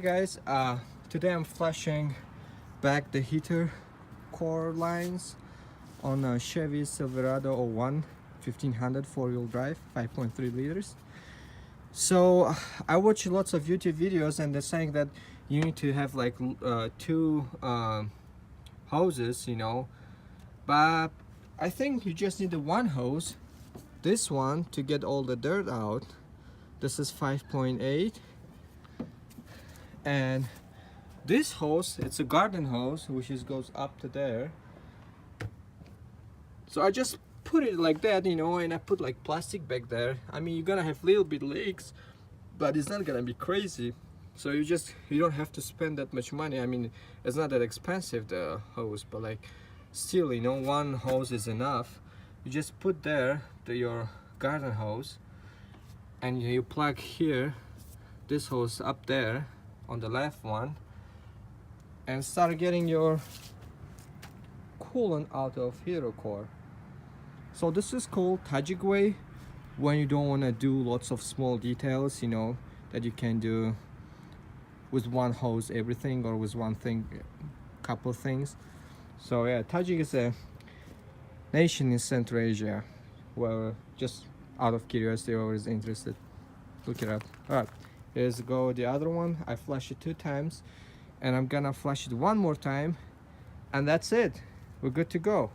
Hey guys, today I'm flashing back the heater core lines on a Chevy Silverado 01 1500 four-wheel drive 5.3 liters. So I watch lots of YouTube videos and they're saying that you need to have like two hoses, but I think you just need the one hose, this one, to get all the dirt out. This is 5.8, and this hose, it's a garden hose which goes up to there. So I just put it like that, and I put like plastic back there. I mean, you're gonna have little bit leaks, but it's not gonna be crazy. So you don't have to spend that much money. I mean, it's not that expensive, the hose, but like still, one hose is enough. You just put there your garden hose, and you plug here this hose up there on the left one, and start getting your coolant out of heater core. So this is called Tajik way, when you don't want to do lots of small details, that you can do with one hose everything, or with one thing couple things. So yeah, Tajik is a nation in Central Asia. Well, just out of curiosity, I was interested, look it up. All right, here's go the other one. I flashed it 2 times, and I'm gonna flash it one more time, and that's it. We're good to go.